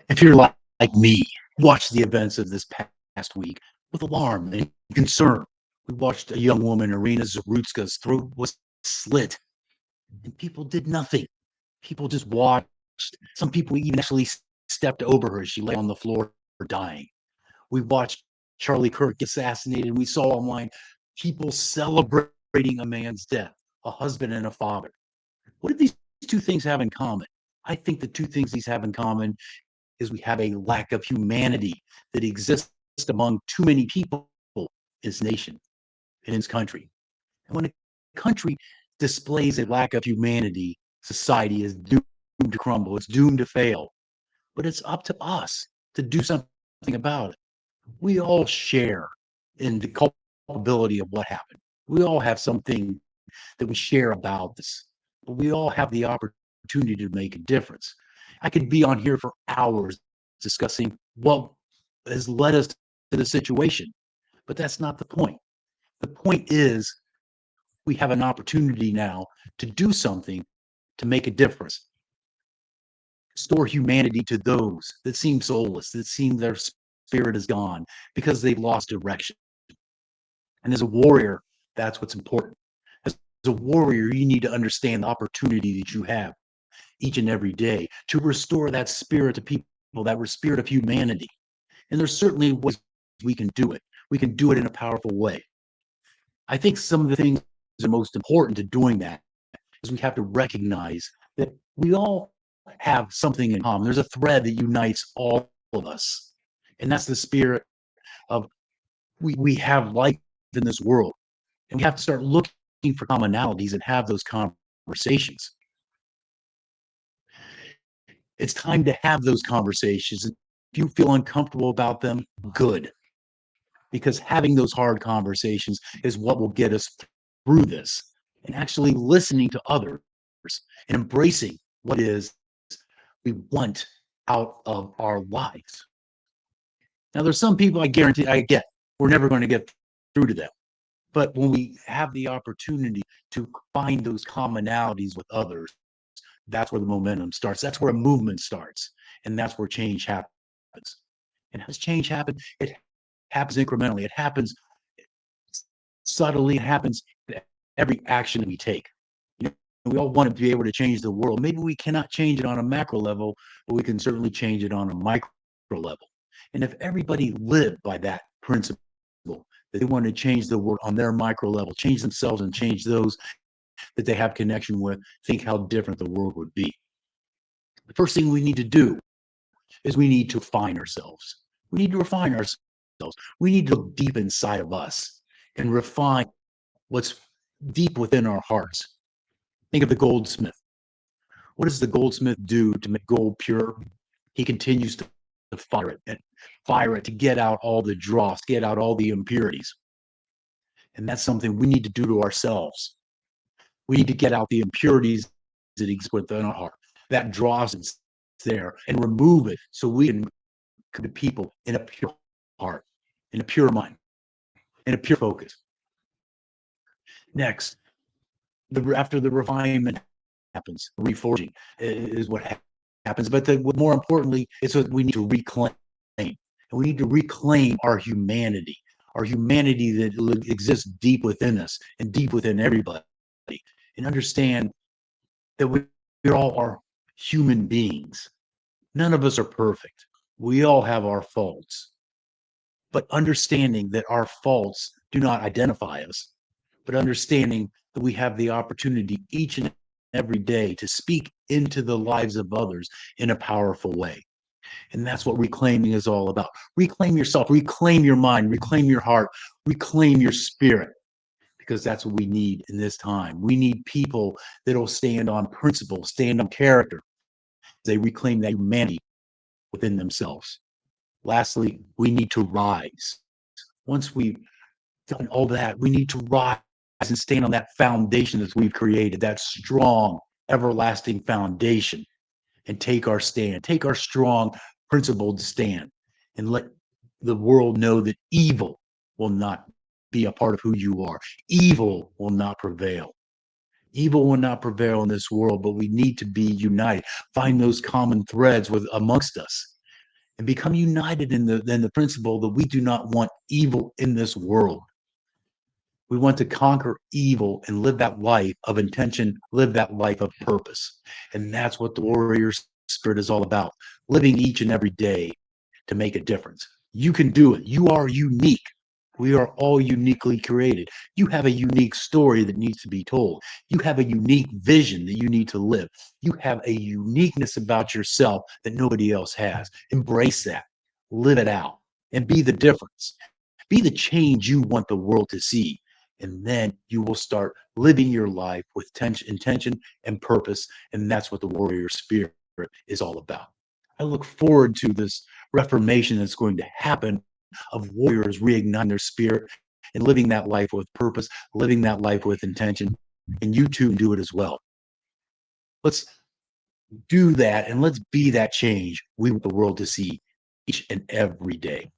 If you're like me, watch the events of this past week with alarm and concern. We watched a young woman, Irina Zarutska's throat was slit, and people did nothing. People just watched. Some people even actually stepped over her as she lay on the floor dying. We watched Charlie Kirk get assassinated, and we saw online people celebrating a man's death, a husband and a father. What do these two things have in common? I think the two things these have in common is we have a lack of humanity that exists among too many people in this nation, in this country. And when a country displays a lack of humanity, society is doomed to crumble, it's doomed to fail. But it's up to us to do something about it. We all share in the culpability of what happened. We all have something that we share about this, but we all have the opportunity to make a difference. I could be on here for hours discussing what has led us to the situation, but that's not the point. The point is we have an opportunity now to do something to make a difference. Restore humanity to those that seem soulless, that seem their spirit is gone because they've lost direction. And as a warrior, that's what's important. As a warrior, you need to understand the opportunity that you have each and every day to restore that spirit to people, that spirit of humanity. And there's certainly ways we can do it. We can do it in a powerful way. I think some of the things that are most important to doing that is we have to recognize that we all have something in common. There's a thread that unites all of us. And that's the spirit of we have life in this world. And we have to start looking for commonalities and have those conversations. It's time to have those conversations. If you feel uncomfortable about them, good. Because having those hard conversations is what will get us through this. And actually listening to others and embracing what is we want out of our lives. Now, there's some people I guarantee I get, we're never going to get through to them. But when we have the opportunity to find those commonalities with others, that's where the momentum starts. That's where a movement starts. And that's where change happens. And how does change happen? It happens incrementally. It happens subtly. It happens every action that we take. You know, we all want to be able to change the world. Maybe we cannot change it on a macro level, but we can certainly change it on a micro level. And if everybody lived by that principle, that they want to change the world on their micro level, change themselves and change those that they have connection with, think how different the world would be. The first thing we need to do is we need to refine ourselves. We need to refine ourselves. We need to look deep inside of us and refine what's deep within our hearts. Think of the goldsmith. What does the goldsmith do to make gold pure? He continues to fire it to get out all the dross, get out all the impurities. And that's something we need to do to ourselves. We need to get out the impurities that exist within our heart, that dross that's there, and remove it so we can come to people in a pure heart, in a pure mind, in a pure focus. Next, after the refinement happens, reforging is what happens. But more importantly, it's what we need to reclaim. And we need to reclaim our humanity that exists deep within us and deep within everybody, and understand that we all are human beings. None of us are perfect. We all have our faults. But understanding that our faults do not identify us, but understanding that we have the opportunity each and every day to speak into the lives of others in a powerful way. And that's what reclaiming is all about. Reclaim yourself, reclaim your mind, reclaim your heart, reclaim your spirit, because that's what we need in this time. We need people that'll stand on principle, stand on character. They reclaim that humanity within themselves. Lastly, we need to rise. Once we've done all that, we need to rise and stand on that foundation that we've created, that strong, everlasting foundation, and take our stand, take our strong, principled stand, and let the world know that evil will not be a part of who you are. Evil will not prevail. Evil will not prevail in this world, but we need to be united, find those common threads with amongst us, and become united in the principle that we do not want evil in this world. We want to conquer evil and live that life of intention, live that life of purpose. And that's what the warrior spirit is all about, living each and every day to make a difference. You can do it. You are unique. We are all uniquely created. You have a unique story that needs to be told. You have a unique vision that you need to live. You have a uniqueness about yourself that nobody else has. Embrace that, live it out, and be the difference. Be the change you want the world to see. And then you will start living your life with intention and purpose. And that's what the warrior spirit is all about. I look forward to this reformation that's going to happen of warriors reigniting their spirit and living that life with purpose, living that life with intention. And you too can do it as well. Let's do that and let's be that change we want the world to see each and every day.